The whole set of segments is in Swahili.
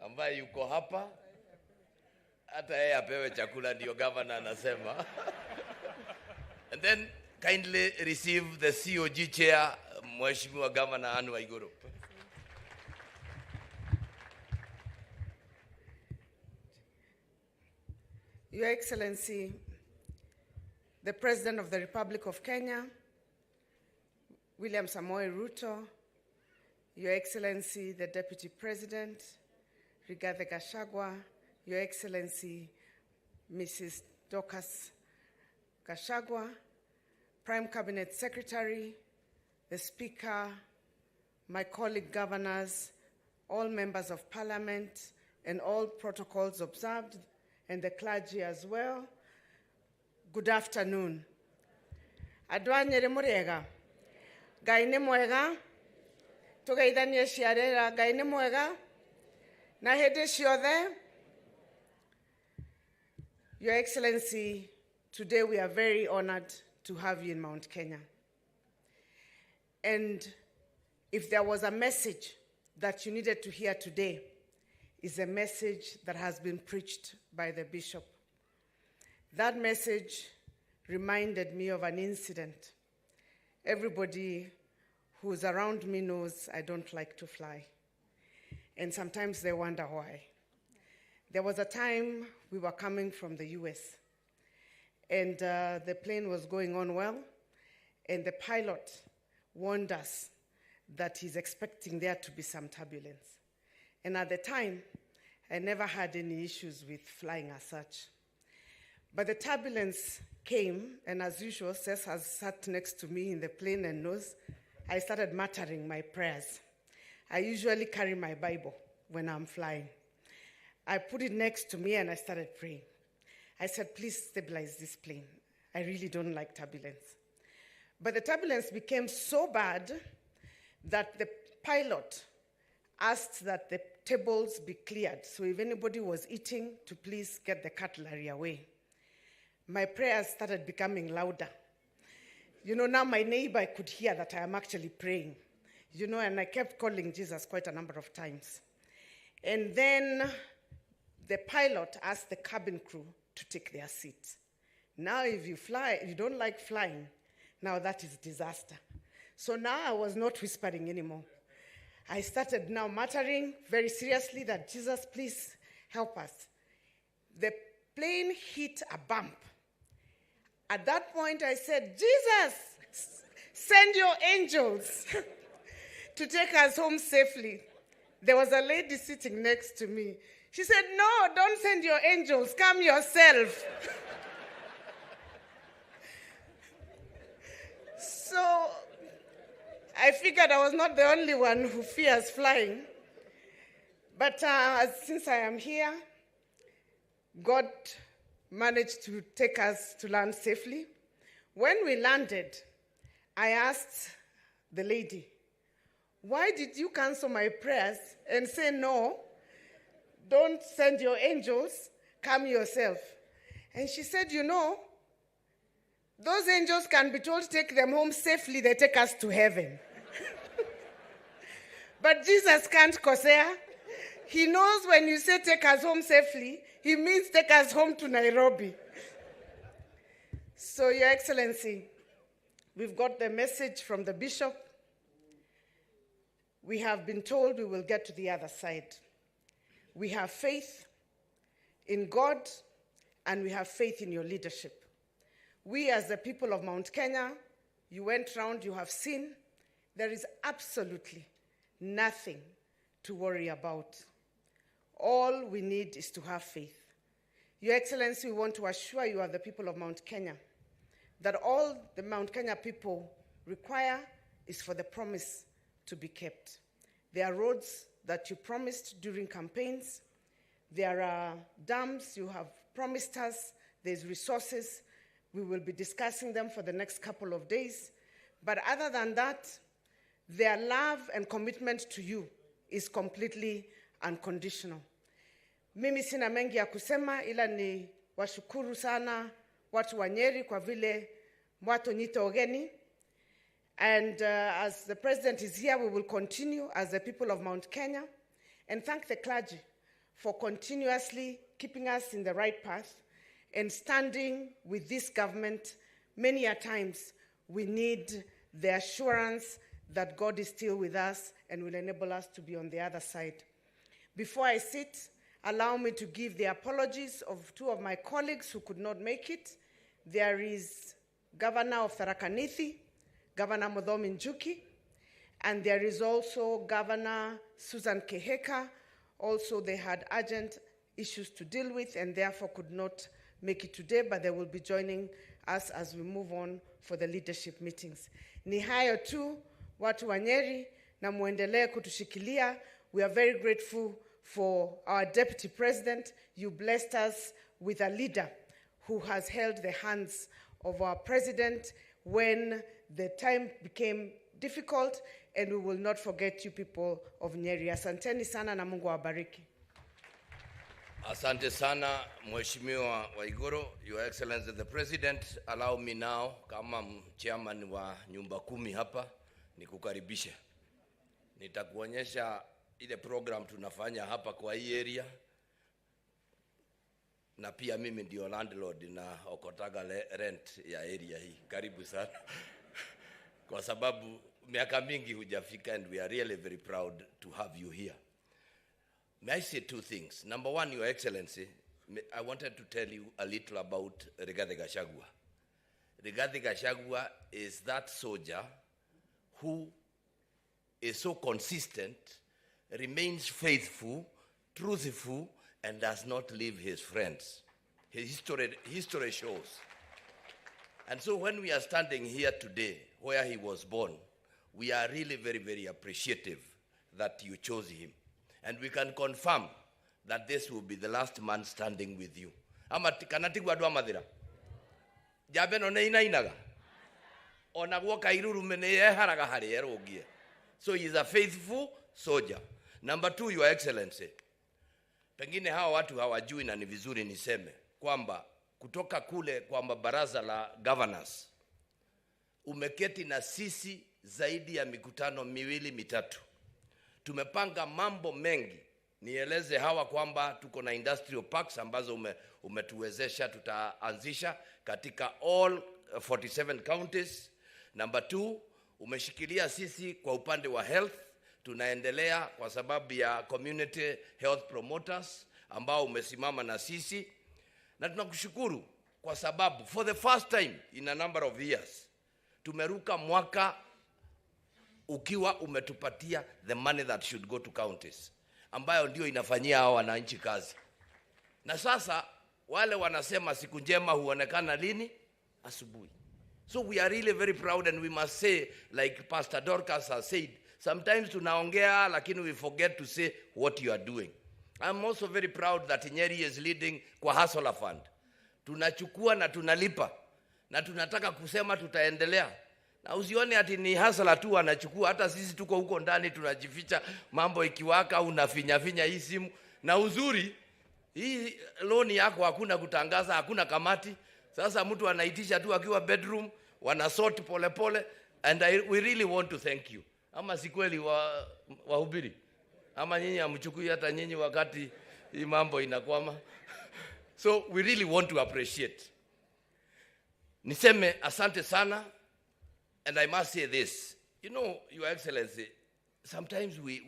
ambaye yuko hapa, hata yeye apewe chakula, ndio governor anasema. And then kindly receive the COG chair, Mheshimiwa Governor Anne Waiguru. Your Excellency, the President of the Republic of Kenya, William Samoei Ruto, Your Excellency, the Deputy President, Rigathi Gachagua, Your Excellency, Mrs. Dorcas Gachagua, Prime Cabinet Secretary, the Speaker, my colleague governors, all members of Parliament, and all protocols observed, and the clergy as well. Good afternoon. Adwanyere murega. Gaine mwega. Tugeithanie ciarera gaine mwega. Na hede ciothe. Your Excellency, today we are very honored to have you in Mount Kenya. And if there was a message that you needed to hear today, is a message that has been preached by the bishop. That message reminded me of an incident. Everybody who's around me knows I don't like to fly. And sometimes they wonder why. There was a time we were coming from the US, and the plane was going on well, and the pilot warned us that he's expecting there to be some turbulence. And at the time, I never had any issues with flying as such. But the turbulence came, and as usual, Seth has sat next to me in the plane and knows, I started muttering my prayers. I usually carry my Bible when I'm flying. I put it next to me and I started praying. I said, please stabilize this plane. I really don't like turbulence. But the turbulence became so bad that the pilot asked that the tables be cleared. So if anybody was eating, to please get the cutlery away. My prayers started becoming louder. Now my neighbor could hear that I am actually praying. And I kept calling Jesus quite a number of times. And then the pilot asked the cabin crew to take their seats. Now if you don't like flying, now that is disaster. So now I was not whispering anymore. I started now muttering very seriously that Jesus, please help us. The plane hit a bump. At that point I said, Jesus, send your angels to take us home safely. There was a lady sitting next to me. She said, no, don't send your angels, come yourself. So I figured I was not the only one who fears flying. But since I am here, God managed to take us to land safely. When we landed, I asked the lady, why did you cancel my prayers and say, no, don't send your angels, come yourself? And she said, those angels can be told to take them home safely, they take us to heaven. But Jesus can't kosea. He knows when you say take us home safely, he means take us home to Nairobi. So, Your Excellency, we've got the message from the bishop. We have been told we will get to the other side. We have faith in God, and we have faith in your leadership. We, as the people of Mount Kenya, you went round, you have seen, there is absolutely nothing to worry about. All we need is to have faith. Your Excellency, we want to assure you, as the people of Mount Kenya, that all the Mount Kenya people require is for the promise to be kept. There are roads that you promised during campaigns. There are dams you have promised us. There's resources. We will be discussing them for the next couple of days. But other than that, their love and commitment to you is completely unconditional. Mimi sina mengi ya kusema, ila ni washukuru sana watu wa Nyeri kwa vile mwatonyita ogeni. And as the president is here, we will continue as the people of Mount Kenya and thank the clergy for continuously keeping us in the right path and standing with this government. Many a times we need the assurance that God is still with us and will enable us to be on the other side. Before I sit, allow me to give the apologies of two of my colleagues who could not make it. There is Governor of Tharaka Nithi, Governor Muthomi Njuki, and there is also Governor Susan Keheka. Also, they had urgent issues to deal with and therefore could not make it today, but they will be joining us as we move on for the leadership meetings. Ni hayo tu, watu wa Nyeri, na muendelee kutushikilia. We are very grateful for our Deputy President. You blessed us with a leader who has held the hands of our President when the time became difficult, and we will not forget you people of Nyeri. Asanteni sana na Mungu awabariki. Asante sana Mheshimiwa Waiguru. Your Excellency the President, allow me now kama chairman wa nyumba 10 hapa nikukaribisha. Nitakuonyesha ile program tunafanya hapa kwa hii area, na pia mimi ndio landlord na okotaga rent ya area hii. Karibu sana. Kwa sababu miaka mingi hujafika, and we are really very proud to have you here. May I say two things? Number one, Your Excellency, I wanted to tell you a little about Rigathi Gachagua. Rigathi Gachagua is that soldier who is so consistent, remains faithful, truthful, and does not leave his friends. His history shows. And so when we are standing here today, where he was born, we are really very, very appreciative that you chose him. And we can confirm that this will be the last man standing with you. Ama kanatigwa dwa mathira. Jabe no neina inaga. Ona gwoka iruru mene yeharaga hari erogie. So he is a faithful soldier. Number two, Your Excellency. Pengine hawa watu hawajui na ni vizuri niseme kwamba kutoka kule kwamba baraza la governors umeketi na sisi zaidi ya mikutano 2-3. Tumepanga mambo mengi. Nieleze hawa kwamba tuko na industrial parks ambazo umetuwezesha tutaanzisha katika all 47 counties. Number 2, umeshikilia sisi kwa upande wa health. Tunaendelea kwa sababu ya community health promoters ambao umesimama na sisi. Na tunakushukuru kwa sababu for the first time in a number of years tumeruka mwaka ukiwa umetupatia the money that should go to counties, ambayo ndio inafanyia hao wananchi kazi. Na sasa wale wanasema siku njema huonekana lini? Asubuhi. So we are really very proud, and we must say, like Pastor Dorcas has said, sometimes tunaongea lakini we forget to say what you are doing. I'm also very proud that Nyeri is leading kwa Hustler Fund. Tunachukua na tunalipa, na tunataka kusema tutaendelea. Na usione ati ni hustler tu anachukua, hata sisi tuko huko ndani tunajificha, mambo ikiwaka unafinya hii simu. Na uzuri hii loan yako hakuna kutangaza, hakuna kamati. Sasa mtu anaitisha tu akiwa bedroom, wanasort pole pole, and we really want to thank you. Ama si kweli wahubiri? Ama nyinyi amchukui hata nyinyi wakati hii mambo inakwama? So we really want to appreciate. Niseme asante sana. And I must say this, you know, Your Excellency, sometimes we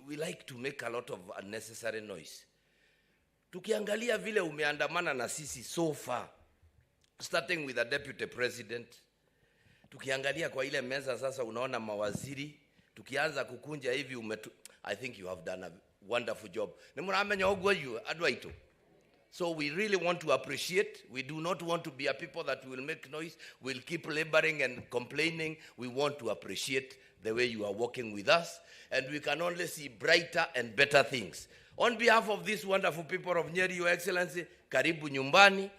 like to make a lot of unnecessary noise. Tukiangalia vile umeandamana na sisi so far, starting with the Deputy President, tukiangalia kwa ile meza sasa unaona mawaziri, tukianza kukunja hivi I think you have done a wonderful job. Nimuramenya ogwo yu adwaito. So we really want to appreciate. We do not want to be a people that will make noise. We'll keep laboring and complaining. We want to appreciate the way you are working with us. And we can only see brighter and better things. On behalf of these wonderful people of Nyeri, Your Excellency, karibu nyumbani,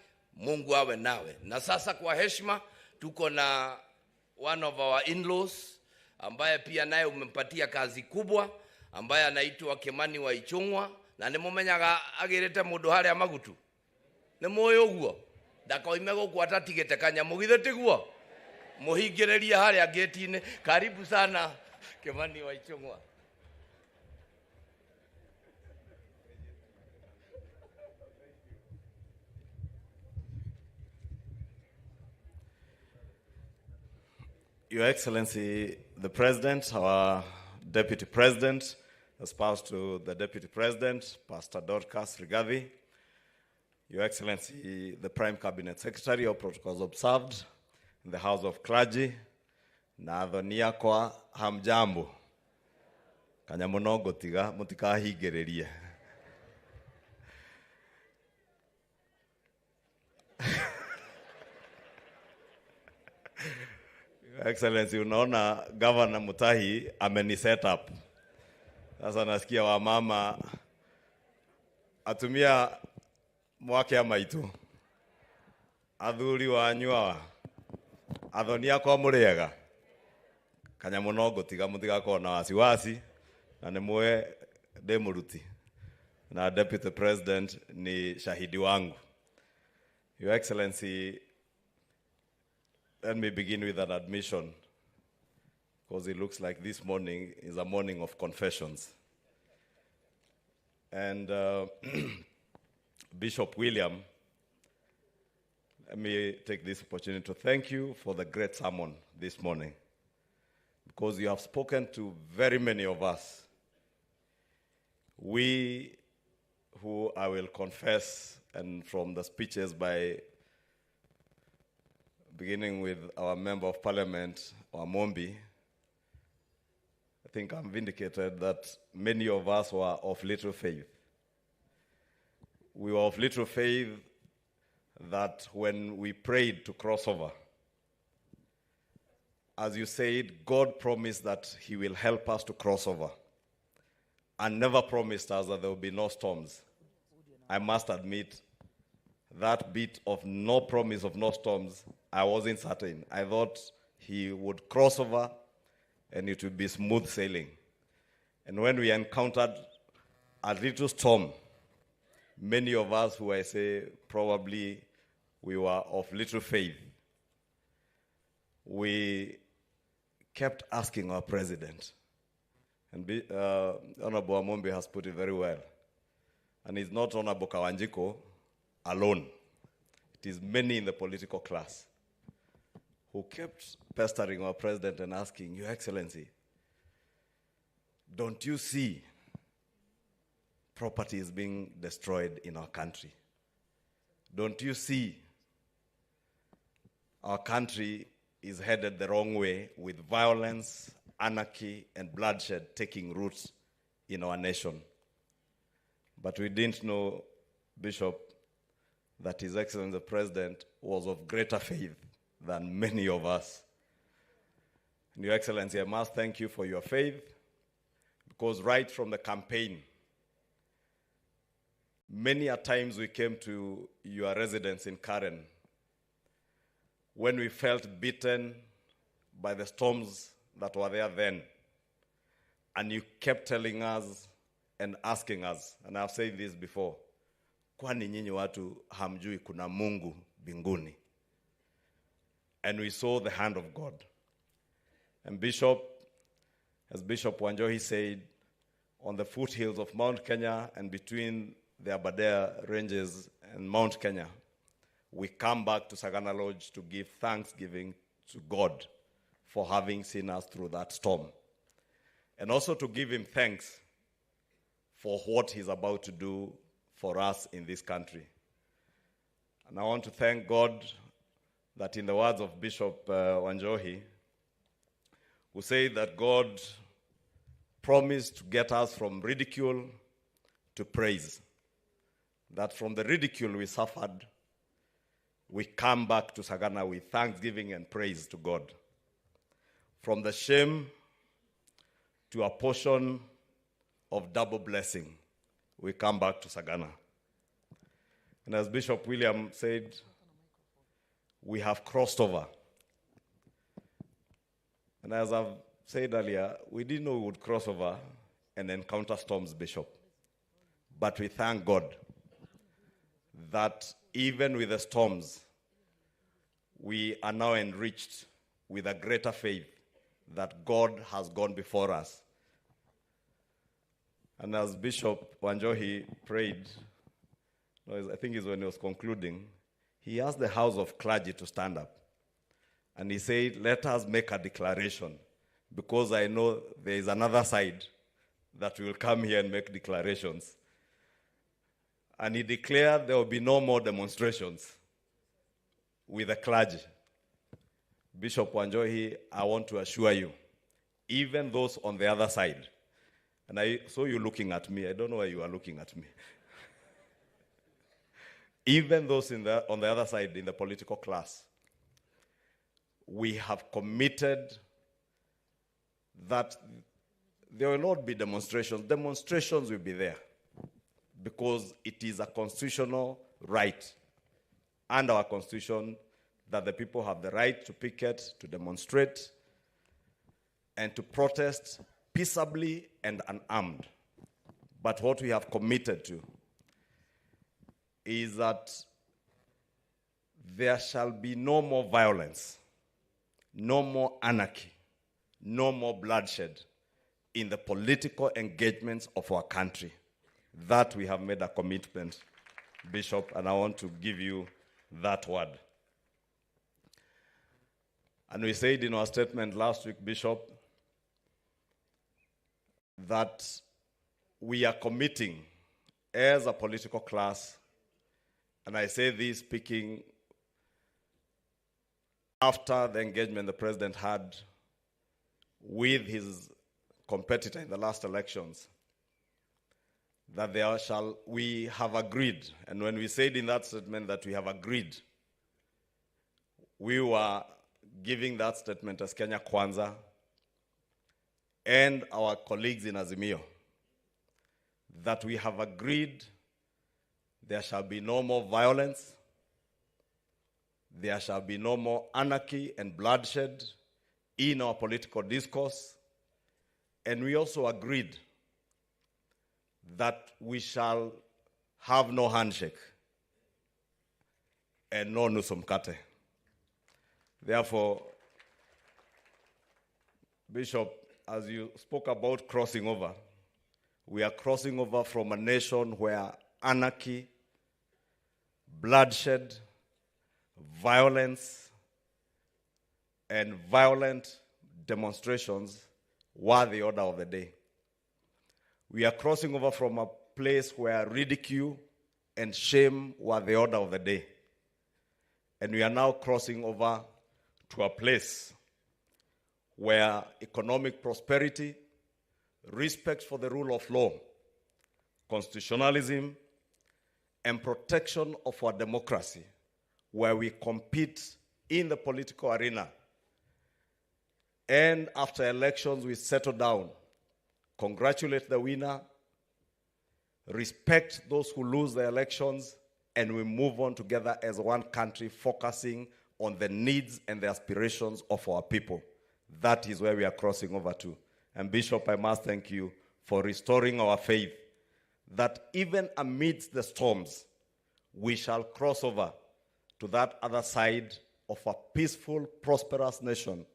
Mungu awe nawe. Na sasa kwa heshima, tuko na one of our in-laws, ambaye pia naye umempatia kazi kubwa, ambaye anaitwa Kimani wa Ichung'wa. Na nimumenyaga agirite mundu haria magutu ni moyo guo ndakoime guku atatigite kanyamu githe tiguo muhingiririe haria gate-ini. Karibu sana Kimani wa Ichung'wa. Your Excellency, the President, our Deputy President, a spouse to the Deputy President, Pastor Dorcas Rigathi, Your Excellency, the Prime Cabinet Secretary, all protocols observed, in the House of Clergy, na adhonia kwa hamjambo, kanyamuno gotiga mutikahigererie. Your Excellency, unaona Governor Mutahi ameni set up. Sasa nasikia wamama atumia mwake ya maitu. Athuri wanyua. Adhonia kwa muriega. Kanyamuno gotiga mutigako na wasiwasi na nemwe demuruti. Na Deputy President ni shahidi wangu. Your Excellency, let me begin with an admission, because it looks like this morning is a morning of confessions. And Bishop William, let me take this opportunity to thank you for the great sermon this morning, because you have spoken to very many of us. We who I will confess, and from the speeches beginning with our Member of Parliament, Wamombi, I think I'm vindicated that many of us were of little faith. We were of little faith that when we prayed to cross over, as you said, God promised that He will help us to cross over, and never promised us that there will be no storms. I must admit, that bit of no promise of no storms, I wasn't certain. I thought He would cross over and it would be smooth sailing. And when we encountered a little storm, many of us who I say probably we were of little faith, we kept asking our president. And Honorable Amombi has put it very well. And it's not Honorable Kawanjiko alone. It is many in the political class who kept pestering our president and asking, Your Excellency, don't you see property is being destroyed in our country? Don't you see our country is headed the wrong way with violence, anarchy, and bloodshed taking root in our nation? But we didn't know, Bishop, that His Excellency the President was of greater faith than many of us. And Your Excellency, I must thank you for your faith, because right from the campaign, many a times we came to your residence in Karen when we felt beaten by the storms that were there then. And you kept telling us and asking us, and I've said this before, kwani nyinyi watu hamjui kuna Mungu mbinguni? And we saw the hand of God. And Bishop, as Bishop Wanjohi said, on the foothills of Mount Kenya and between the Aberdare ranges and Mount Kenya, we come back to Sagana Lodge to give thanksgiving to God for having seen us through that storm. And also to give Him thanks for what He's about to do for us in this country. And I want to thank God that in the words of Bishop Wanjohi, who said that God promised to get us from ridicule to praise, that from the ridicule we suffered, we come back to Sagana with thanksgiving and praise to God. From the shame to a portion of double blessing, we come back to Sagana. And as Bishop William said, we have crossed over. And as I've said earlier, we didn't know we would cross over and encounter storms, Bishop. But we thank God that even with the storms, we are now enriched with a greater faith that God has gone before us. And as Bishop Wanjohi prayed, I think it's when he was concluding, he asked the House of Clergy to stand up. And he said, let us make a declaration, because I know there is another side that will come here and make declarations. And he declared there will be no more demonstrations with the clergy. Bishop Wanjohi, I want to assure you, even those on the other side, and I saw you looking at me, I don't know why you are looking at me. Even those on the other side, in the political class, we have committed that there will not be demonstrations. Demonstrations will be there because it is a constitutional right under our constitution that the people have the right to picket, to demonstrate, and to protest peaceably and unarmed. But what we have committed to is that there shall be no more violence, no more anarchy, no more bloodshed in the political engagements of our country. That we have made a commitment, Bishop, and I want to give you that word. And we said in our statement last week, Bishop, that we are committing as a political class, and I say this speaking after the engagement the president had with his competitor in the last elections, that we have agreed. And when we said in that statement that we have agreed, we were giving that statement as Kenya Kwanza and our colleagues in Azimio, that we have agreed there shall be no more violence, there shall be no more anarchy and bloodshed in our political discourse, and we also agreed that we shall have no handshake and no nusu mkate. Therefore, Bishop, as you spoke about crossing over, we are crossing over from a nation where anarchy, bloodshed, violence, and violent demonstrations were the order of the day. We are crossing over from a place where ridicule and shame were the order of the day. And we are now crossing over to a place where economic prosperity, respect for the rule of law, constitutionalism, and protection of our democracy, where we compete in the political arena. And after elections, we settle down, congratulate the winner, respect those who lose the elections, and we move on together as one country, focusing on the needs and the aspirations of our people. That is where we are crossing over to. And Bishop, I must thank you for restoring our faith that even amidst the storms, we shall cross over to that other side of a peaceful, prosperous nation.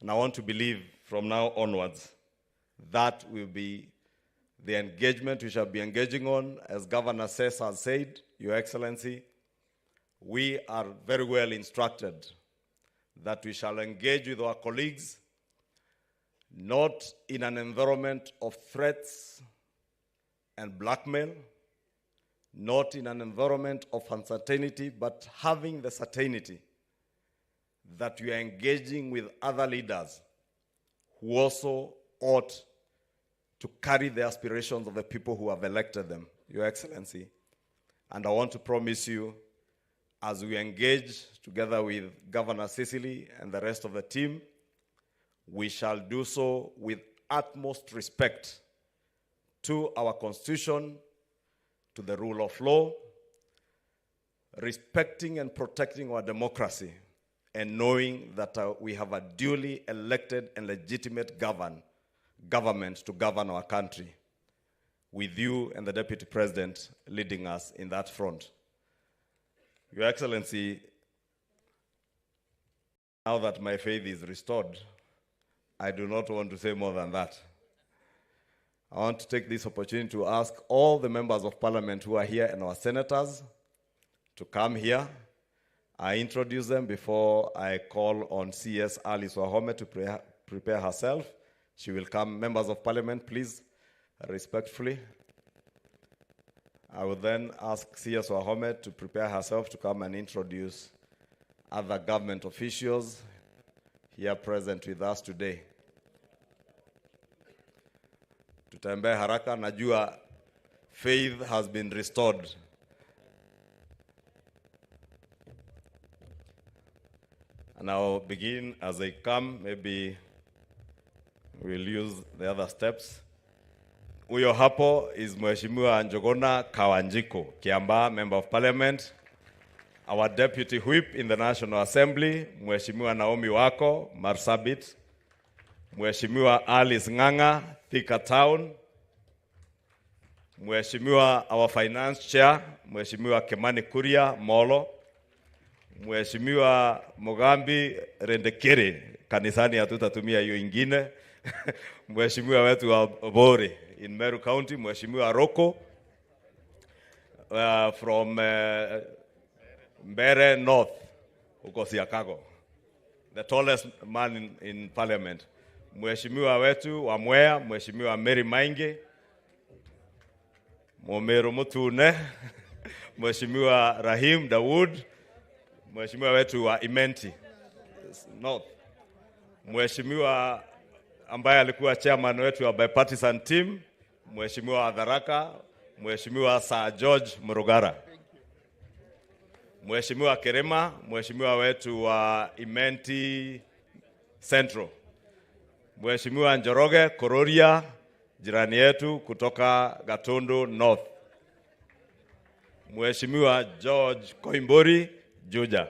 And I want to believe from now onwards that will be the engagement we shall be engaging on. As Governor Sess has said, Your Excellency, we are very well instructed that we shall engage with our colleagues, not in an environment of threats and blackmail, not in an environment of uncertainty, but having the certainty that we are engaging with other leaders who also ought to carry the aspirations of the people who have elected them, Your Excellency. And I want to promise you, as we engage together with Governor Cecily and the rest of the team, we shall do so with utmost respect to our Constitution, to the rule of law, respecting and protecting our democracy, and knowing that we have a duly elected and legitimate government to govern our country, with you and the Deputy President leading us in that front. Your Excellency, now that my faith is restored, I do not want to say more than that. I want to take this opportunity to ask all the members of Parliament who are here and our senators to come here I introduce them before I call on CS Alice Wahome to prepare herself. She will come. Members of Parliament, please, respectfully. I will then ask CS Wahome to prepare herself to come and introduce other government officials here present with us today. Tutembee haraka, najua faith has been restored. And I'll begin as they come. Maybe we'll use the other steps. Huyo hapo is Mheshimiwa Njogona Kawanjiko, Kiambaa, Member of Parliament. Our Deputy Whip in the National Assembly, Mheshimiwa Naomi Wako, Marsabit. Mheshimiwa Alice Ng'ang'a, Thika Town. Mheshimiwa our Finance Chair, Mheshimiwa Kimani Kuria, Molo. Mheshimiwa Mugambi Rendekere, kanisani hatutatumia hiyo ingine. Mheshimiwa wetu wa Bore in Meru County, Mheshimiwa Roko from Mbere North, huko Siakago, the tallest man in Parliament. Mheshimiwa wetu wa Mwea, Mheshimiwa Mary Mainge, Momero Mutune, Mheshimiwa Rahim Dawood, Mheshimiwa wetu wa Imenti North, Mheshimiwa ambaye alikuwa chairman wetu wa bipartisan team, Mheshimiwa Adharaka, Mheshimiwa Sir George Murugara, Mheshimiwa Kerema, Mheshimiwa wetu wa Imenti Central, Mheshimiwa Njoroge Kororia, jirani yetu kutoka Gatundu North, Mheshimiwa George Koimburi Juja.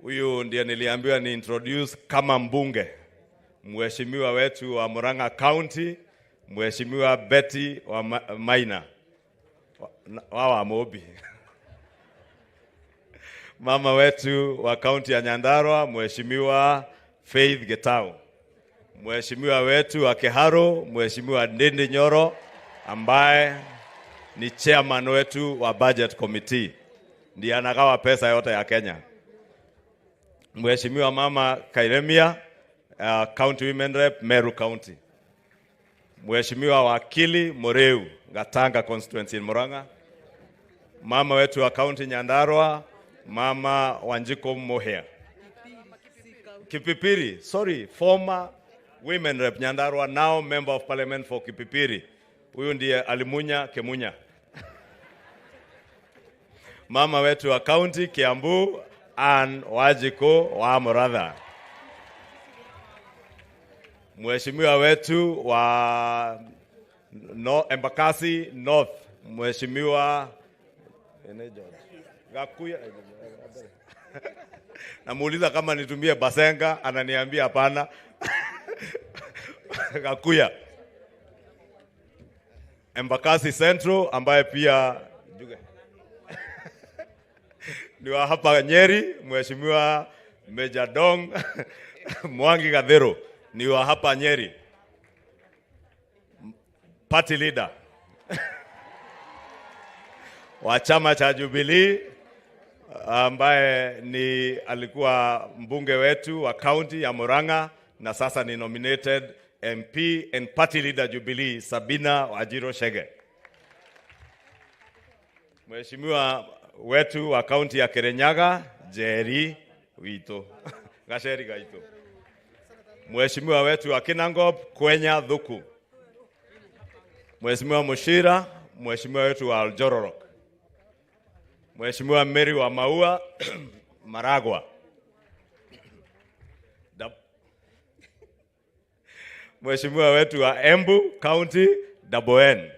Huyu ndiye niliambiwa ni introduce kama mbunge. Mheshimiwa wetu wa Murang'a County, Mheshimiwa Betty wa Maina. Wawa Mobi. Mama wetu wa County ya Nyandarua, Mheshimiwa Faith Getau. Mheshimiwa wetu wa Keharo, Mheshimiwa Ndindi Nyoro, ambaye ni chairman wetu wa Budget Committee. Ndiye anagawa pesa yote ya Kenya. Mheshimiwa Mama Kairemia, County Women Rep, Meru County. Mheshimiwa Wakili Moreu, Gatanga Constituency in Murang'a. Mama wetu wa County Nyandarua, Mama Wanjiko Mohea. Kipipiri, sorry, former Women Rep Nyandarua, now Member of Parliament for Kipipiri. Huyu ndiye Alimunya Kemunya. Mama wetu wa County Kiambu, Ann Wajiko wa Muratha. Mheshimiwa wetu wa Embakasi North, Mheshimiwa Gakuya. Namuuliza kama nitumie Basenga, ananiambia hapana. Gakuya. Embakasi Central, ambaye pia ni wa hapa Nyeri, Mheshimiwa Meja Dong Mwangi Gathero, ni wa hapa Nyeri. Party leader wa chama cha Jubilee, ambaye ni alikuwa mbunge wetu wa county ya Murang'a na sasa ni nominated MP and party leader Jubilee, Sabina Wajiro Shege. Mheshimiwa wetu wa county ya Kirinyaga, Jerry Wito Gasheri Gaito. Mheshimiwa wetu wa Kinangop, Kwenya Dhuku. Mheshimiwa Mushira, Mheshimiwa wetu wa Aljororok. Mheshimiwa Mary wa Maua Maragwa. Mheshimiwa wetu wa Embu County Daboen.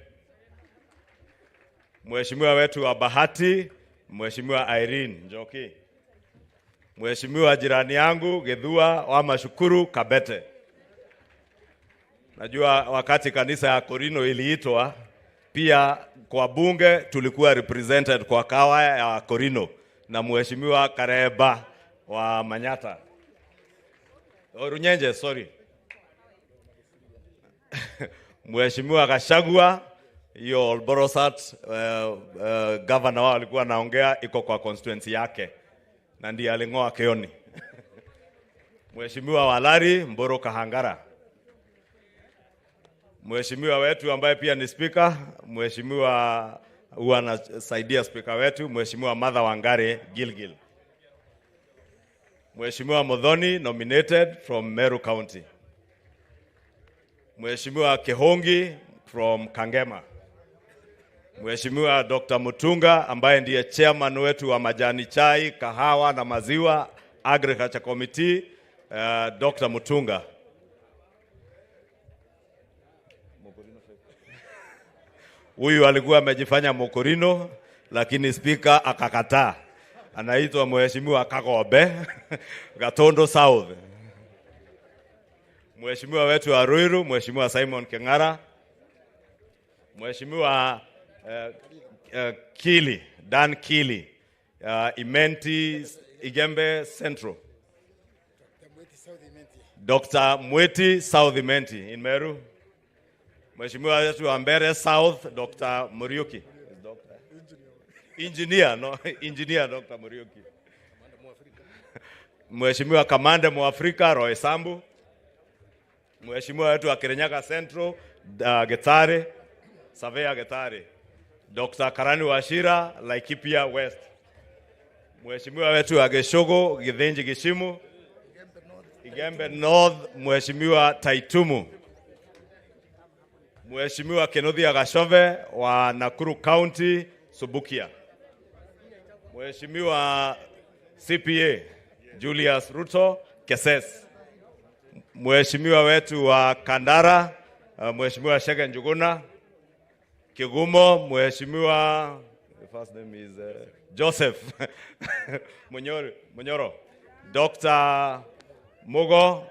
Mheshimiwa wetu wa Bahati, Mheshimiwa Irene Njoki. Mheshimiwa jirani yangu Githua wa Mashukuru Kabete. Najua wakati kanisa ya Korino iliitwa, pia kwa bunge tulikuwa represented kwa kawaya ya Korino na Mheshimiwa Kareba wa Manyata. Runyenje, sorry. Mheshimiwa Gashagua hiyo Borosat governor wao alikuwa anaongea iko kwa constituency yake na ndiye aling'oa Keoni. Mheshimiwa Walari Mboro Kahangara, mheshimiwa wetu ambaye pia ni speaker, mheshimiwa huwa anasaidia speaker wetu, mheshimiwa Martha Wangare Gilgil, mheshimiwa Modhoni nominated from Meru County, mheshimiwa Kehongi from Kangema, mheshimiwa Dr. Mutunga ambaye ndiye chairman wetu wa majani chai, kahawa na maziwa Agriculture Committee, Dr. Mutunga. Huyu alikuwa amejifanya Mokorino lakini speaker akakataa. Anaitwa mheshimiwa Kagobe Gatondo South. Mheshimiwa wetu wa Ruiru, mheshimiwa Simon Kengara, mheshimiwa Kili, Dan Kili, Imenti Igembe Central, Dr. Mweti South Imenti in Meru, mheshimiwa wetu wa Mbere South, Dr. Muriuki, engineer Dr. Muriuki, mheshimiwa Kamande Mwafrika Roy Sambu, mheshimiwa wetu wa Kirinyaga Central, Getare, Savea Getare, Dr. Karani Washira, Laikipia West, mheshimiwa wetu wa Geshogo, Githenji Gishimu, Igembe North, mheshimiwa Taitumu, mheshimiwa Kenothi Agashove wa Nakuru County, Subukia, mheshimiwa CPA Julius Ruto Keses, mheshimiwa wetu wa Kandara, mheshimiwa Shege Njuguna Kigumo, mheshimiwa first name is Joseph Munyoro, Dr. Mugo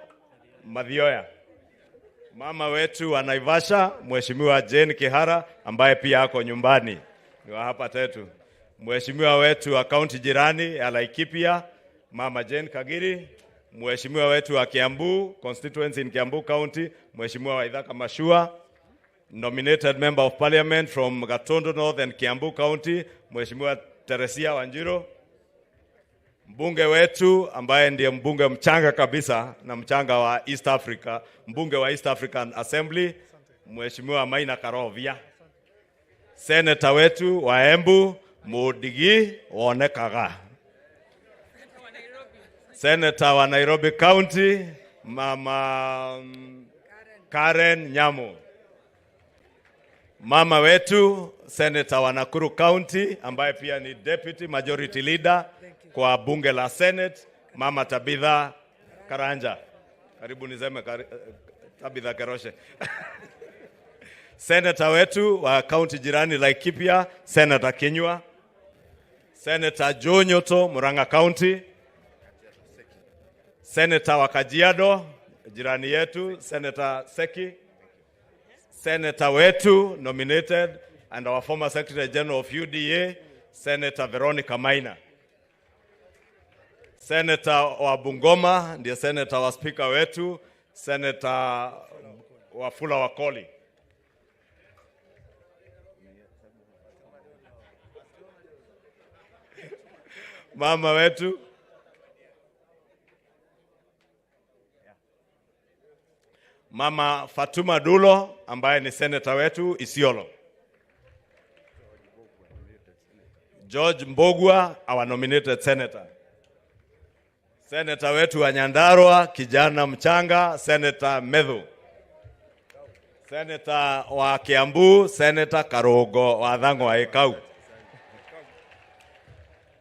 Madhioya, mama wetu wa Naivasha, mheshimiwa Jane Kihara ambaye pia ako nyumbani ni wa hapa tetu, mheshimiwa wetu wa kaunti jirani ya Laikipia, mama Jane Kagiri, mheshimiwa wetu wa Kiambu constituency in Kiambu County, mheshimiwa Waithaka Mashua, nominated member of parliament from Gatondo North and Kiambu County, mheshimiwa Teresia Wanjiro, mbunge wetu ambaye ndiye mbunge mchanga kabisa na mchanga wa East Africa, mbunge wa East African Assembly, mheshimiwa Maina Karovia, senator wetu wa Embu Mudigi Wonekaga, senator wa Nairobi County mama Karen Nyamu, mama wetu senator wa Nakuru County ambaye pia ni deputy majority leader kwa bunge la Senate, mama Tabitha Karanja. Karibu nizeme Tabitha Keroshe. Senator wetu wa county jirani Laikipia, Senator Kinyua, Senator Joe Nyoto Murang'a County, Senator wa Kajiado jirani yetu Senator Seki, Senator wetu nominated and our former Secretary General of UDA, Senator Veronica Maina. Senator wa Bungoma ndiye senator wa speaker wetu, Senator Wafula Wakoli. Mama wetu Mama Fatuma Dulo ambaye ni senator wetu Isiolo. George Mbogwa, our nominated senator. Senator wetu wa Nyandarua, kijana mchanga, Senator Medhu. Senator wa Kiambu, Senator Karogo wa Thango wa Ekau.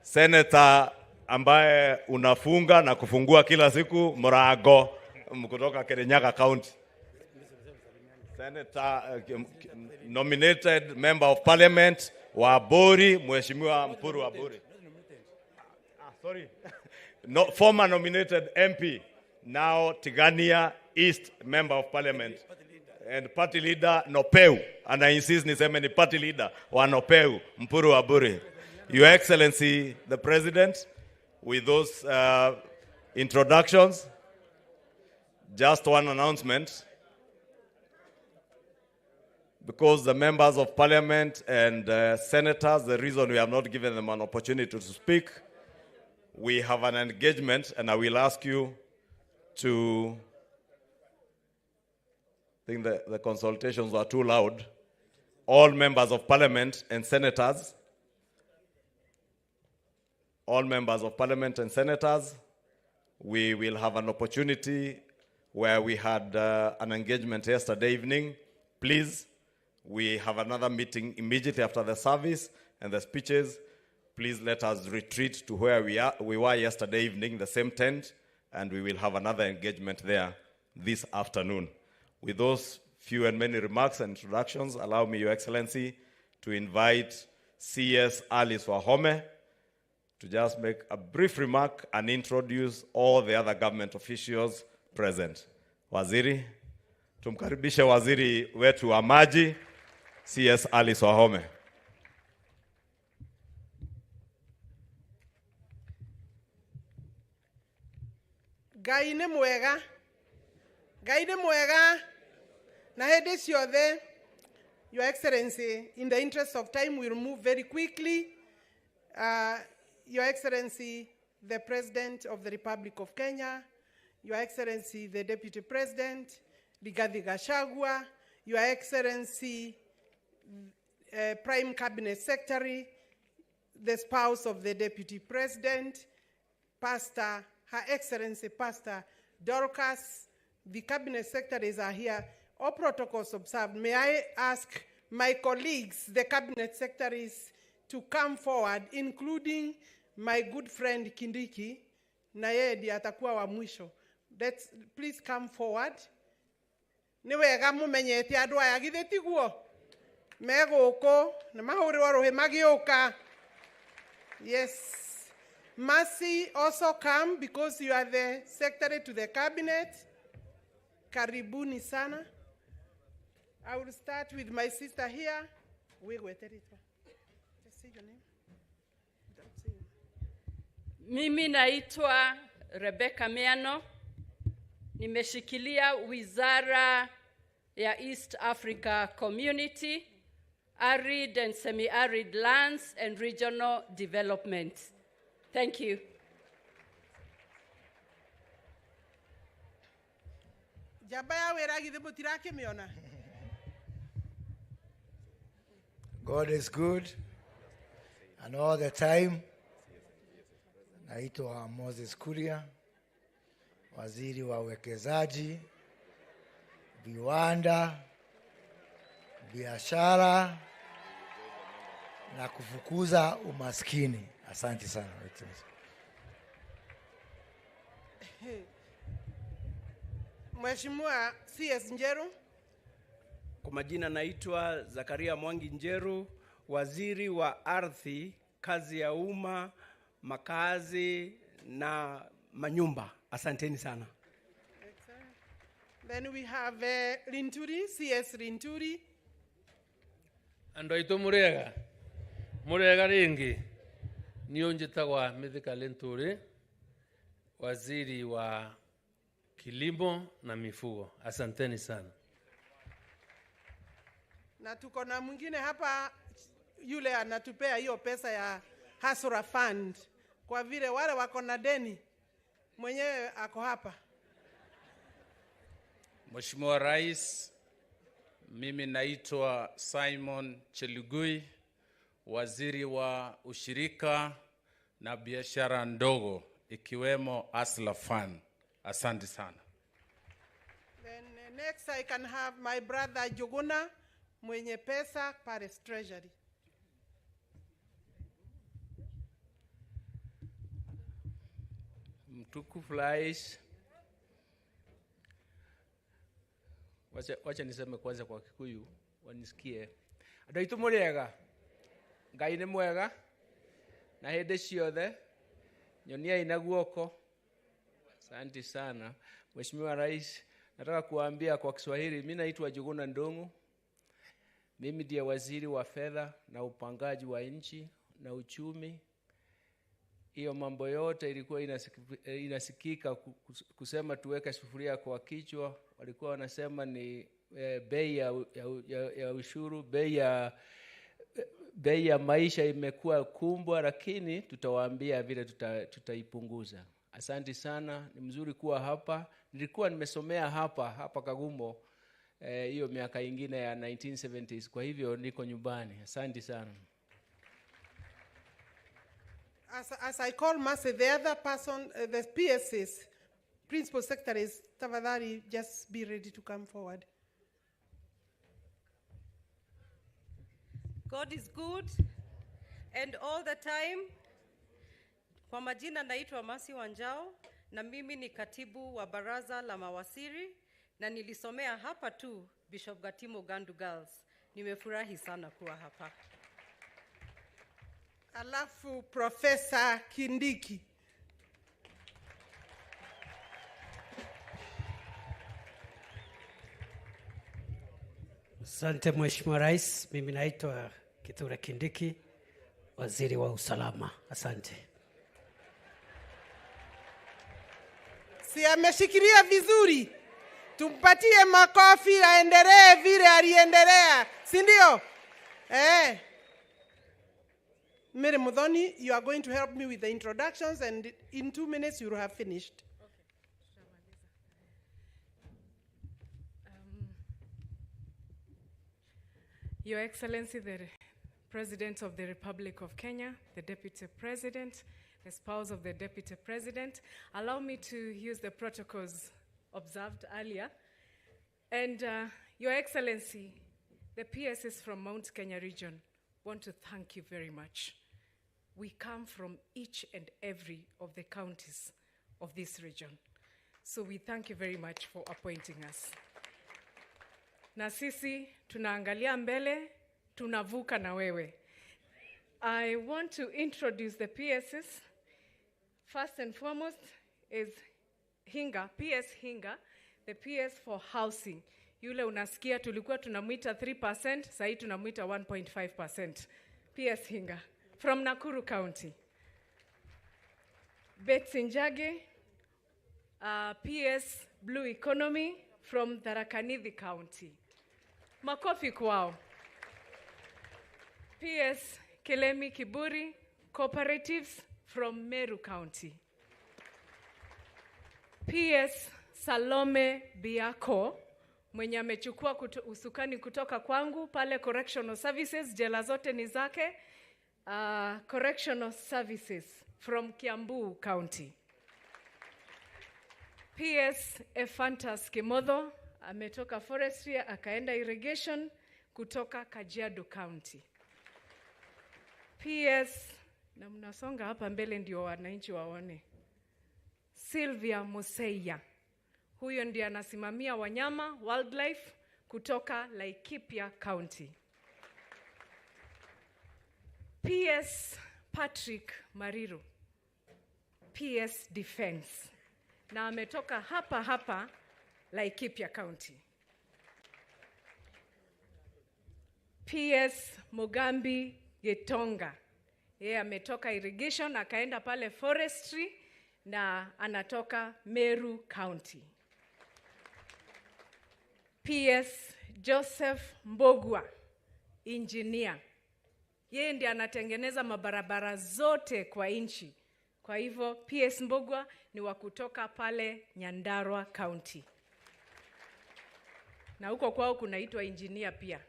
Senator ambaye unafunga na kufungua kila siku, Murago kutoka Kirinyaga County. Senator nominated member of parliament wa Bori, mheshimiwa Mpuru wa Bori. Former nominated MP, now Tigania East member of parliament and party leader Nopeu, and I insist niseme ni party leader wa Nopeu, Mpuru wa Bori. Your Excellency the President, with those introductions, just one announcement. because the members of parliament and senators, the reason we have not given them an opportunity to speak, we have an engagement, and I will ask you to, I think the consultations were too loud. All members of parliament and senators, we will have an opportunity where we had an engagement yesterday evening. Please, we have another meeting immediately after the service and the speeches. Please let us retreat to where we were yesterday evening, the same tent, and we will have another engagement there this afternoon. With those few and many remarks and introductions, allow me, Your Excellency, to invite CS Alice Wahome to just make a brief remark and introduce all the other government officials present. Waziri, tumkaribishe waziri wetu wa maji, CS Alice Wahome. Gaine mwega, na hede siothe, Your Excellency, in the interest of time, we'll move very quickly. Your Excellency, the President of the Republic of Kenya, Your Excellency, the Deputy President, Rigathi Gachagua, Your Excellency, Prime Cabinet Secretary, the spouse of the Deputy President, Her Excellency Pastor Dorcas, the Cabinet Secretaries are here. All protocols observed. May I ask my colleagues, the Cabinet Secretaries, to come forward, including my good friend Kindiki, na yeye ndiye atakuwa wa mwisho. Please come forward. Niwega mumenyete andu aya githitiguo meguko na mahuri waruhe magioka. Yes. Mercy, also come because you are the secretary to the cabinet. Karibuni sana. I will start with my sister here. Just say your name. Mimi naitwa Rebecca Meano. Nimeshikilia wizara ya East Africa Community, Arid and Semi-Arid Lands and Regional Development. Thank you. God is good, and all the time. Naitwa Moses Kuria, waziri wa uwekezaji, viwanda, biashara na kufukuza umaskini. Asante sana. Mheshimiwa CS Njeru. Kwa majina naitwa Zakaria Mwangi Njeru, waziri wa ardhi, kazi ya umma, makazi na manyumba. Asanteni sana. Then we have Rinturi, CS Rinturi. Andoito murega ringi. Nionjitagwa Mithika Rinturi, waziri wa kilimo na mifugo. Asanteni sana. Na tuko na mwingine hapa yule anatupea hiyo pesa ya Hasura Fund. Kwa vile wale wako na deni, mwenyewe ako hapa. Mheshimiwa Rais, mimi naitwa Simon Chelugui, waziri wa ushirika na biashara ndogo ikiwemo Asla Fund. Asante sana. Then next I can have my brother Juguna, mwenye pesa Paris Treasury. Mtukufu Rais, wacha niseme kwanza kwa Kikuyu wanisikie. Andoito murega, Ngai ni mwega na hende ciothe, nyonia ina guoko. Asante sana. Mheshimiwa Rais, nataka kuambia kwa Kiswahili, mimi naitwa Juguna Ndungu. Mimi ndiye waziri wa fedha na upangaji wa nchi na uchumi. Hiyo mambo yote ilikuwa inasikika kusema tuweke sufuria kwa kichwa. Walikuwa wanasema ni bei ya ushuru, bei ya maisha imekuwa kumbwa, lakini tutawaambia vile tutaipunguza. Asante sana, ni mzuri kuwa hapa. Nilikuwa nimesomea hapa Kagumo hiyo miaka ingine ya 1970s, kwa hivyo niko nyumbani. Asante sana. As I call Mercy, the other person, the PSs, Principal Secretaries, tafadhali just be ready to come forward. God is good and all the time. Kwa majina naitwa Mercy Wanjao na mimi ni katibu wa baraza la mawaziri na nilisomea hapa tu Bishop Gatimo Gandu Girls. Nimefurahi sana kuwa hapa. Alafu Professor Kindiki. Asante Mheshimiwa Rais, mimi naitwa Kithure Kindiki, waziri wa usalama. Asante. Si ameshikilia vizuri? Tumpatie makofi aendelee vile aliendelea, si ndio? Mary Mudhoni, you are going to help me with the introductions, and in 2 minutes you will have finished. Your Excellency, the President of the Republic of Kenya, the Deputy President, the spouse of the Deputy President, allow me to use the protocols observed earlier. And Your Excellency, the PSs from Mount Kenya region want to thank you very much. We come from each and every of the counties of this region. So we thank you very much for appointing us. Na sisi tunaangalia mbele, tunavuka na wewe. I want to introduce the PSs. First and foremost is Hinga, PS Hinga, the PS for housing. Yule unasikia tulikuwa tunamuita 3%, sasa tunamuita 1.5%. PS Hinga from Nakuru County. Betsy Njage, PS Blue Economy from Tharaka Nithi County. Makofi kwao. PS Kelemi Kiburi Cooperatives from Meru County. PS Salome Biako mwenye amechukua usukani kutoka kwangu pale Correctional Services, jela zote ni zake. Correctional Services from Kiambu County. PS Efantas Kimodho ametoka forestry akaenda irrigation kutoka Kajiado County. PS na mnasonga hapa mbele ndio wananchi waone. Sylvia Museya, huyo ndiye anasimamia wanyama wildlife kutoka Laikipia County. PS Patrick Mariru, PS Defense, na ametoka hapa Laikipia County. PS Mugambi Getonga, yeye ametoka irrigation akaenda pale forestry na anatoka Meru County. PS Joseph Mbogwa, engineer, yeye ndiye anatengeneza mabarabara zote kwa nchi. Kwa hivyo PS Mbogwa ni wa kutoka pale Nyandarua County. Na huko kwao kunaitwa engineer pia.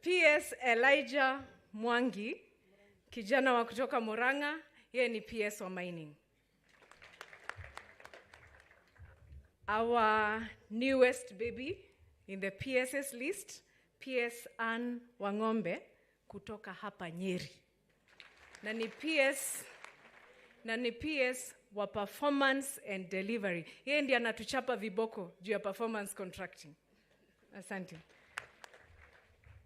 PS Elijah Mwangi, kijana wa kutoka Murang'a, yeye ni PS wa mining. Our newest baby in the PSS list, PS Ann Wangombe kutoka hapa Nyeri. Na ni PS wa performance and delivery. Yeye ndiye anatuchapa viboko juu ya performance contracting. Asante.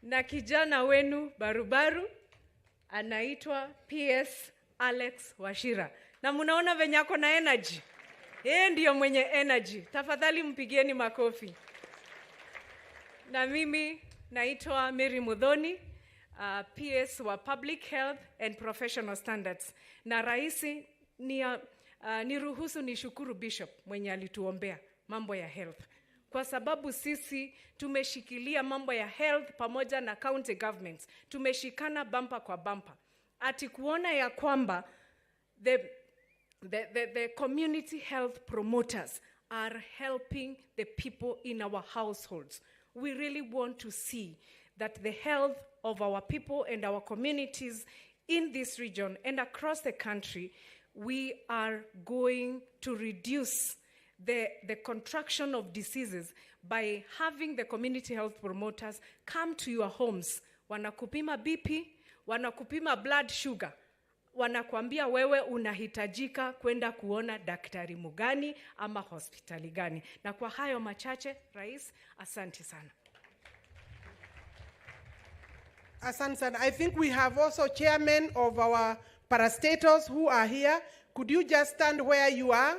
Na kijana wenu barubaru anaitwa PS Alex Washira. Na mnaona venye ako na energy. Yeye ndiyo mwenye energy. Tafadhali mpigieni makofi. Na mimi naitwa Mary Mudhoni, PS wa Public Health and Professional Standards. Na raisi niruhusu nishukuru Bishop mwenye alituombea mambo ya health. kwa sababu sisi tumeshikilia mambo ya health pamoja na county governments. Tumeshikana bumper kwa bumper. Ati kuona ya kwamba the community health promoters are helping the people in our households. We really want to see that the health of our people and our communities in this region and across the country, we are going to reduce the contraction of diseases by having the community health promoters come to your homes. Wanakupima BP, wanakupima blood sugar, wanakuambia wewe unahitajika kwenda kuona daktari mugani ama hospitali gani. Na kwa hayo machache, Rais, asante sana. Asante sana. I think we have also chairmen of our parastatals who are here. Could you just stand where you are?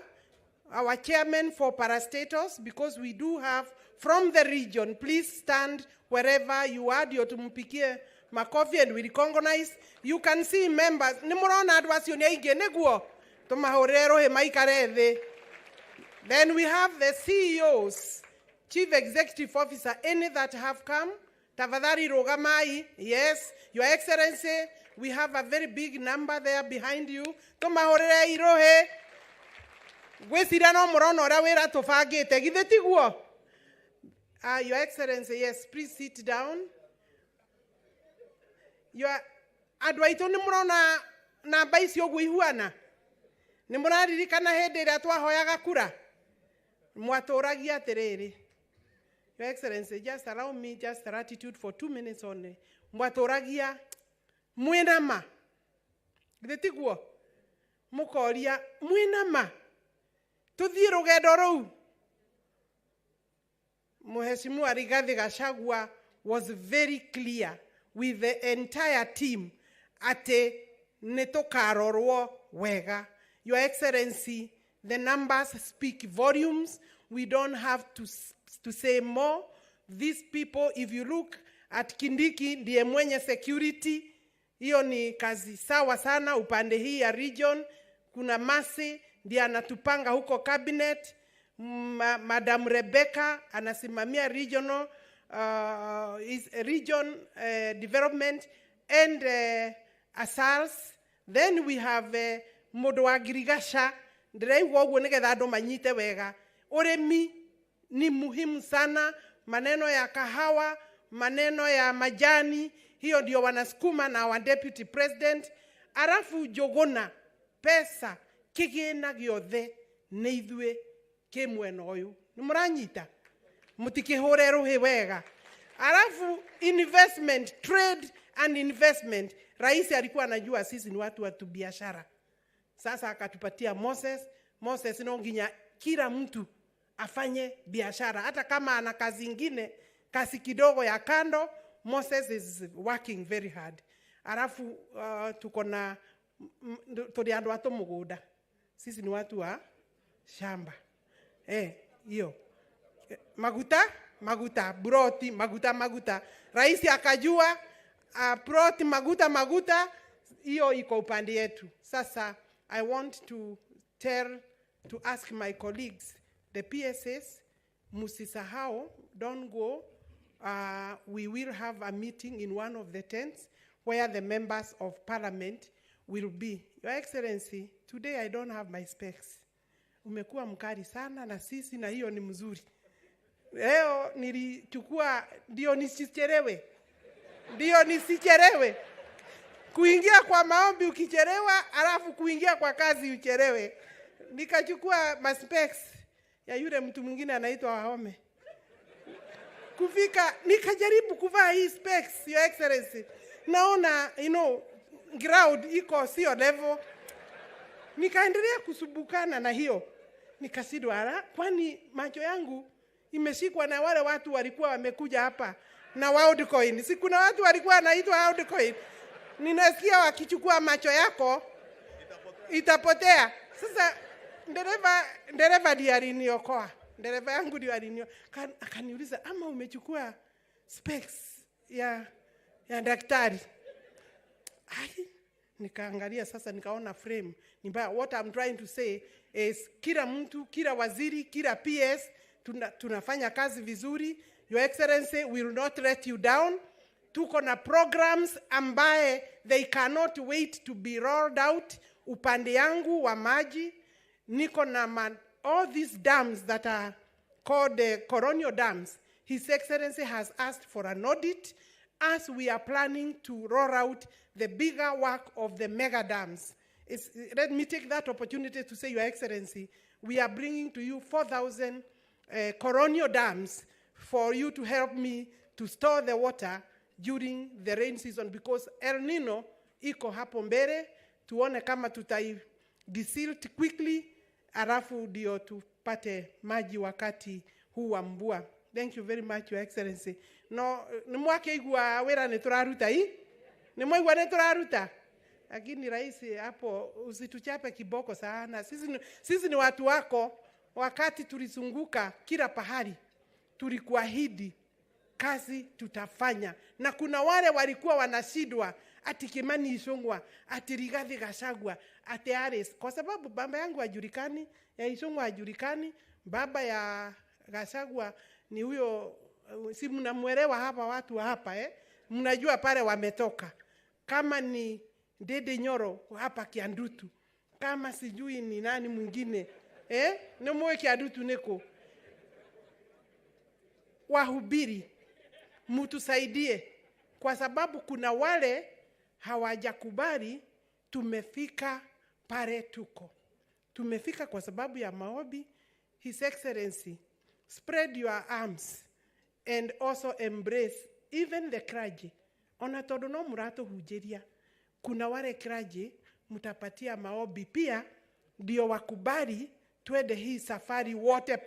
Our chairman for parastatals, because we do have from the region. Please stand wherever you are. Dio tumpikie makofi, and we recognize. You can see members. Nimurona adwasi onege neguo. Tomahorero he maikareve. Then we have the CEOs, Chief Executive Officer, any that have come. Tafadhali rogamai. Yes, Your Excellency, we have a very big number there behind you. Tomahorero irohe. Your Excellency, yes, please sit down. Your adwaito nimurona na baisi oguihuana. Nimuraririkana hende ira twahoyaga kura. Mwatoragia atiriri. Your Excellency, just allow me just gratitude for 2 minutes only. Mwatoragia mwinama. Githitiguo. Mukoria mwinama. Tuthie rugendo rou. Mheshimiwa Rigathi Gachagua was very clear with the entire team ate netokarorwo wega. Your Excellency, the numbers speak volumes. We don't have to say more. These people, if you look at Kindiki, ndiye mwenye security, hiyo ni kazi sawa sana upande hii ya region. Kuna Masi ndiye anatupanga huko cabinet. Madam Rebecca anasimamia regional region development and asals. Then we have Modwa Girigasha. Ndireigwa uguo nigetha andu manyite wega. Uremi ni muhimu sana, maneno ya kahawa, maneno ya majani, hiyo ndio wanasukuma na our deputy president. Arafu jogona pesa kigina giothe ni ithue kimweno uyu. Nimuranyita mutikihorero he wega. Arafu investment, trade and investment. Rais alikuwa anajua sisi ni watu wa biashara. Sasa akatupatia Moses no nginya kila mtu afanye biashara. Hata kama ana kazi ingine, kazi kidogo ya kando, Moses is working very hard. Arafu tuko na tuli andu watu muguda. Sisi ni watu wa shamba. Hiyo. Maguta, broti, maguta. Rais akajua broti, maguta, hiyo iko upande yetu. Sasa I want to ask my colleagues, the PSS, musisahau, don't go. We will have a meeting in one of the tents where the members of parliament will be. Your Excellency, today I don't have my specs. Umekuwa mkali sana na sisi na hiyo ni mzuri. Leo nilichukua ndio nisichelewe. Kuingia kwa maombi ukichelewa, alafu kuingia kwa kazi uchelewe. Nikachukua my specs ya yule mtu mwingine anaitwa Wahome. Kufika nikajaribu kuvaa hii specs, Your Excellency. Naona ground iko sio level. Nikaendelea kusubukana na hiyo. Nikasidwa kwani macho yangu imeshikwa na wale watu walikuwa wamekuja hapa na Worldcoin. Si kuna watu walikuwa wanaitwa Worldcoin. Ninasikia wakichukua macho yako itapotea. Sasa dereva ndiye aliniokoa. Dereva yangu ndiye aliniokoa. Akaniuliza, ama umechukua specs ya daktari? Nikaangalia sasa nikaona frame. What I'm trying to say is kila mtu, kila waziri, kila PS tunafanya kazi vizuri. Your Excellency, we will not let you down. Tuko na programs ambaye they cannot wait to be rolled out. Upande yangu wa maji, niko na all these dams that are called colonial dams. His Excellency has asked for an audit as we are planning to roll out the bigger work of the mega dams. Let me take that opportunity to say, Your Excellency, we are bringing to you 4,000 colonial dams for you to help me to store the water during the rain season, because El Nino iko hapo mbele, tuone kama tutai desilt quickly, alafu ndio tupate maji wakati huu wa mvua. Thank you very much, Your Excellency. No, ni mwake igwa wera ni turaruta hii? Ni mwigwa ni turaruta? Lakini rais hapo usituchape kiboko sana. Sisi ni watu wako. Wakati tulizunguka kila pahali, tulikuahidi kazi tutafanya. Na kuna wale walikuwa wanashidwa, ati Kimani Ichung'wah, ati Rigathi Gachagua, ati Ares. Kwa sababu baba yangu hajulikani, ya Ichung'wah hajulikani, baba ya Gachagua ni huyo, si mnamuelewa hapa watu wa hapa mnajua pale wametoka. Kama ni Ndede Nyoro hapa Kiandutu, kama sijui ni nani mwingine ni mwe Kiandutu neko. Wahubiri, mtusaidie, kwa sababu kuna wale hawajakubali tumefika pale tuko. Tumefika kwa sababu ya maombi. His Excellency, spread your arms and also embrace even the clergy. Ona todo no murato hujeria. Kuna wale clergy mutapatia maombi pia, ndio wakubali twende hii safari wote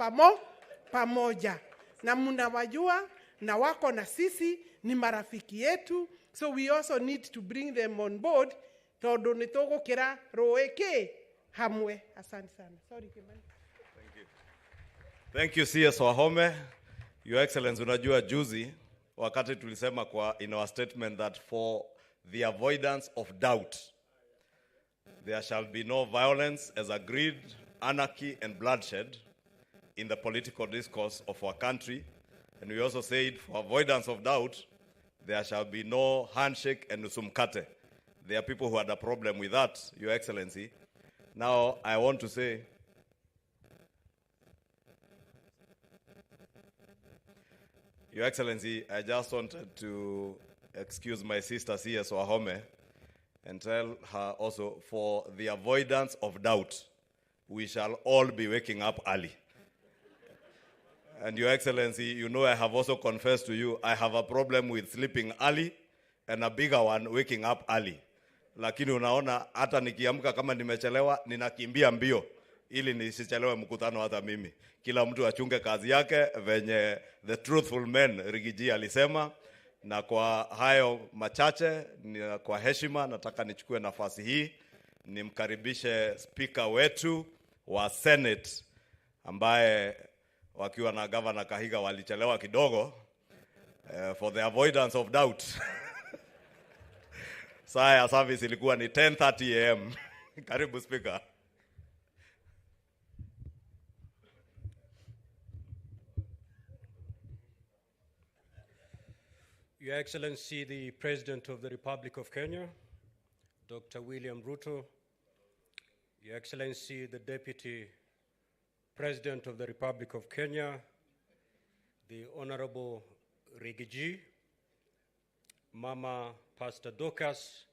pamoja. Na mnawajua na wako na sisi, ni marafiki yetu. So we also need to bring them on board. Todo nitogo kira roeke hamwe. Asante sana. Sorry Kimani. Thank you, CS Wahome. Your Excellency, unajua juzi wakati tulisema in our statement that for the avoidance of doubt, there shall be no violence as agreed, anarchy and bloodshed in the political discourse of our country. And we also said, for avoidance of doubt, there shall be no handshake and nusumkate. There are people who had a problem with that, Your Excellency. Now, I want to say, Your Excellency, I just wanted to excuse my sister CS Wahome and tell her also, for the avoidance of doubt, we shall all be waking up early. And Your Excellency, you know I have also confessed to you, I have a problem with sleeping early and a bigger one, waking up early. Lakini unaona, hata nikiamka kama nimechelewa, ninakimbia mbio, ili nisichelewe mkutano hata mimi. Kila mtu achunge kazi yake, venye the truthful man Rigiji alisema. Na kwa hayo machache, kwa heshima, nataka nichukue nafasi hii, nimkaribishe speaker wetu wa Senate, ambaye wakiwa na Governor Kahiga walichelewa kidogo, for the avoidance of doubt. Saa ya service ilikuwa ni 10:30 AM. Karibu speaker. Your Excellency, the President of the Republic of Kenya, Dr. William Ruto, Your Excellency, the Deputy President of the Republic of Kenya, the Honorable Rigiji, Mama Pastor Dorcas,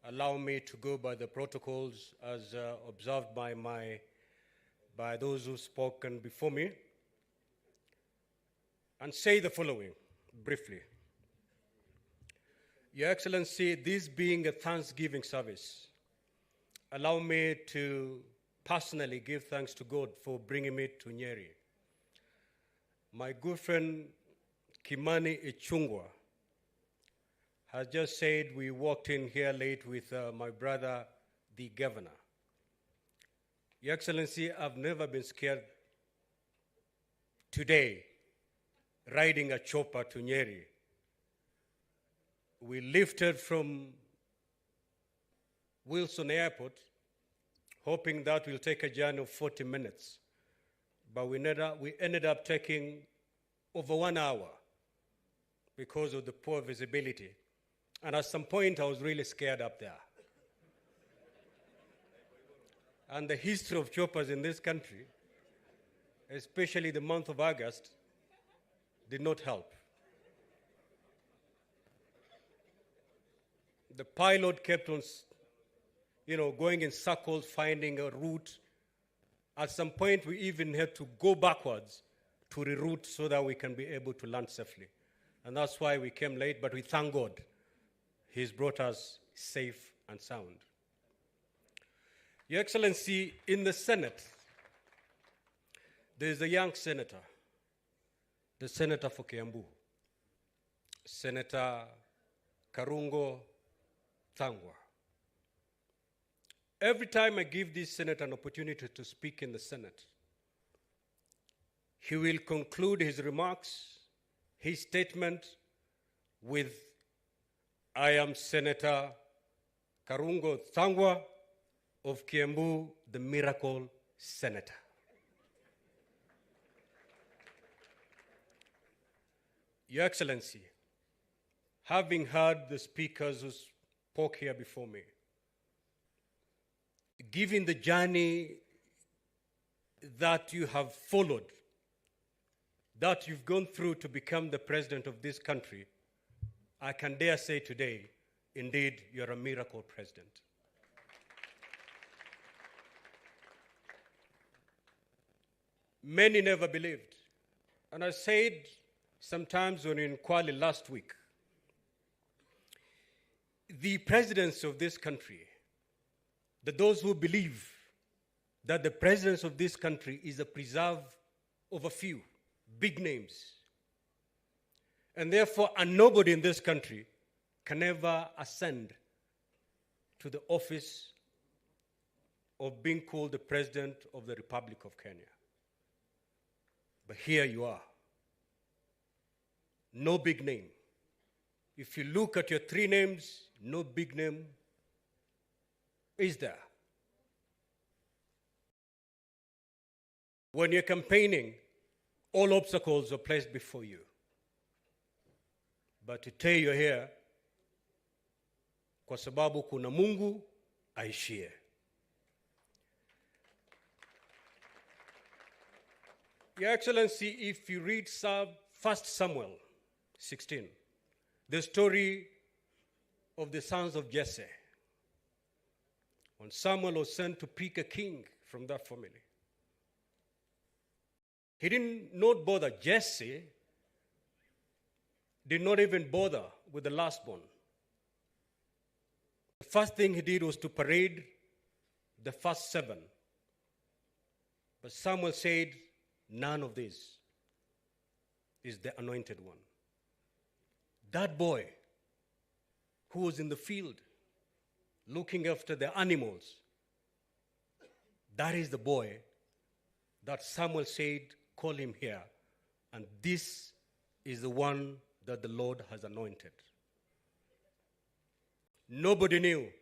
allow me to go by the protocols as observed by those who've spoken before me, and say the following briefly. Your Excellency, this being a Thanksgiving service, allow me to personally give thanks to God for bringing me to Nyeri. My good friend Kimani Ichung'wah has just said we walked in here late with my brother, the governor. Your Excellency, I've never been scared today riding a chopper to Nyeri. We lifted from Wilson Airport, hoping that will take a journey of 40 minutes. but we ended up taking over 1 hour because of the poor visibility. And at some point, I was really scared up there. And the history of choppers in this country, especially the month of August, did not help. The pilot kept on, going in circles, finding a route. At some point, we even had to go backwards to reroute so that we can be able to land safely. And that's why we came late, but we thank God He's brought us safe and sound. Your Excellency, in the Senate, there is a young senator, the senator for Kiambu, Senator Karungo Thangwa. Every time I give this senator an opportunity to speak in the Senate, he will conclude his remarks, his statement with, "I am Senator Karungo Thangwa of Kiambu, the miracle senator." Your Excellency, having heard the speakers who spoke here before me, given the journey that you have followed, that you've gone through to become the president of this country, I can dare say today, indeed, you're a miracle president. Many never believed. And I said sometimes when in Kwale last week, the presidents of this country, that those who believe that the presidents of this country is a preserve of a few big names, and therefore nobody in this country can ever ascend to the office of being called the President of the Republic of Kenya. But here you are. No big name. If you look at your three names, no big name is there. When you're campaigning, all obstacles are placed before you. But today you're here kwa sababu kuna Mungu aishie. Your Excellency, if you read 1 Samuel 16, the story of the sons of Jesse, when Samuel was sent to pick a king from that family, he did not bother. Jesse did not even bother with the lastborn. The first thing he did was to parade the first 7. But Samuel said, none of this is the anointed one. That boy who was in the field looking after the animals, that is the boy that Samuel said, call him here. And this is the one that the Lord has anointed. Nobody knew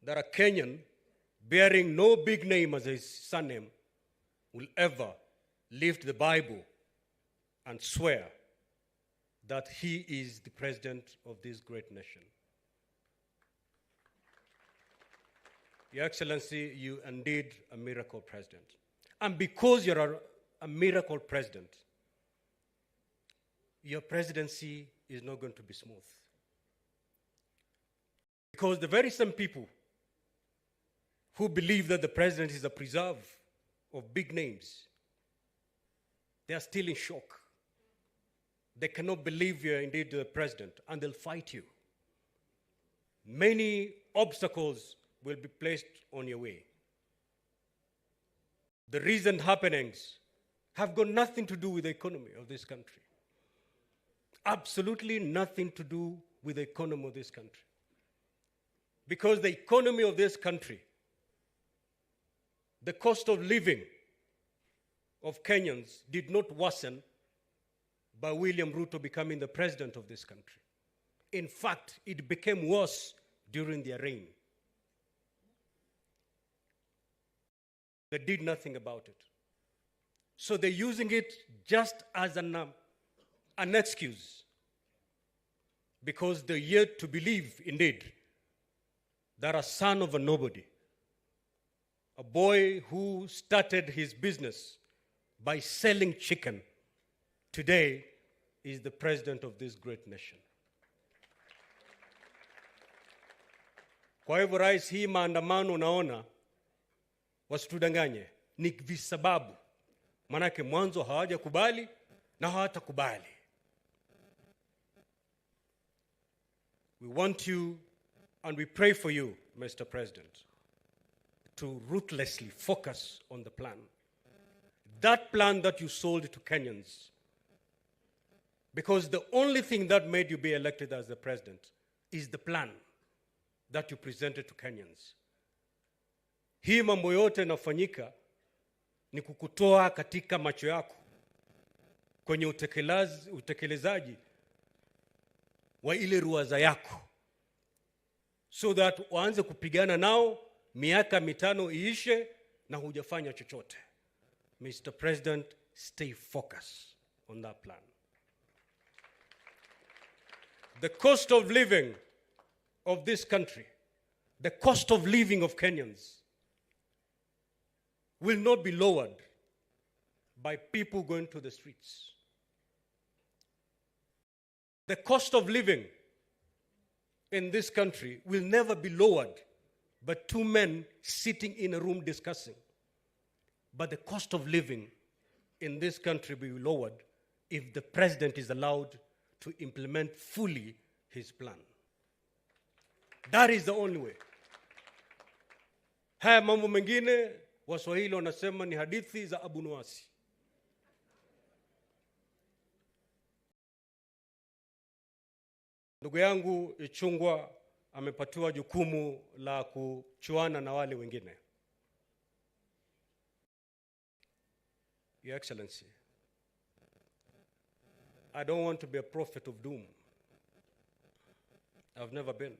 that a Kenyan bearing no big name as his surname will ever lift the Bible and swear that he is the president of this great nation. Your Excellency, you are indeed a miracle president. And because you're a miracle president, your presidency is not going to be smooth. Because the very same people who believe that the president is a preserve of big names, they are still in shock. They cannot believe you're indeed the president, and they'll fight you. Many obstacles will be placed on your way. The recent happenings have got nothing to do with the economy of this country. Absolutely nothing to do with the economy of this country. Because the economy of this country, the cost of living of Kenyans did not worsen by William Ruto becoming the president of this country. In fact, it became worse during their reign. They did nothing about it. So they're using it just as an excuse, because they're yet to believe, indeed, that a son of a nobody, a boy who started his business by selling chicken, today is the president of this great nation. Kwa hivyo rais, hii maandamano unaona, wasitudanganye, ni visababu. Manake mwanzo hawajakubali na hawatakubali. We want you and we pray for you, Mr. President, to ruthlessly focus on the plan. That plan that you sold to Kenyans. Because the only thing that made you be elected as the president is the plan that you presented to Kenyans. Hii mambo yote inafanyika ni kukutoa katika macho yako kwenye utekelezaji wa ile ruwaza yako, so that waanze kupigana nao, miaka mitano iishe na hujafanya chochote. Mr. President, stay focused on that plan. The cost of living of this country, the cost of living of Kenyans, will not be lowered by people going to the streets. The cost of living in this country will never be lowered by two men sitting in a room discussing. But the cost of living in this country will be lowered if the president is allowed to implement fully his plan. That is the only way. Haya mambo mengine Waswahili wanasema ni hadithi za abunuwasi. Ndugu yangu Ichung'wah amepatiwa jukumu la kuchuana na wale wengine. Your Excellency, I don't want to be a prophet of doom. I've never been.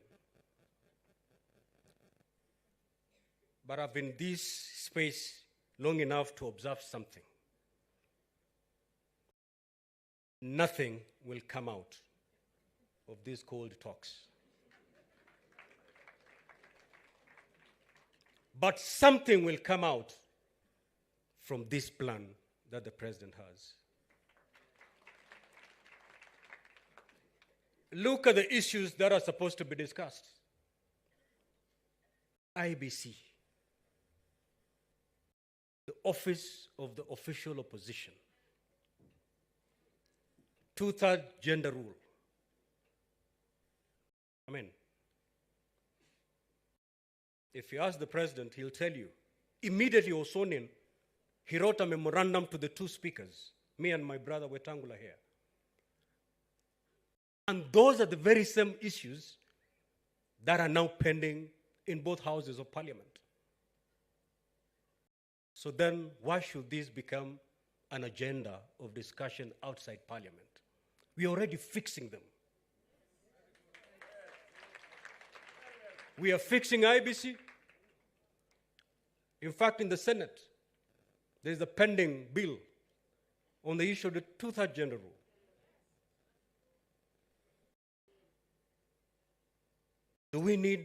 But I've been in this space long enough to observe something. Nothing will come out of these cold talks. But something will come out from this plan that the president has. Look at the issues that are supposed to be discussed. IBC, the office of the official opposition, 2/3 gender rule. I mean, if you ask the president, he'll tell you, immediately on sworn in, he wrote a memorandum to the two speakers, me and my brother Wetangula here. And those are the very same issues that are now pending in both houses of parliament. So then, why should this become an agenda of discussion outside parliament? We are already fixing them. We are fixing IBC. In fact, in the Senate, there is a pending bill on the issue of the 2/3 gender rule. Do we need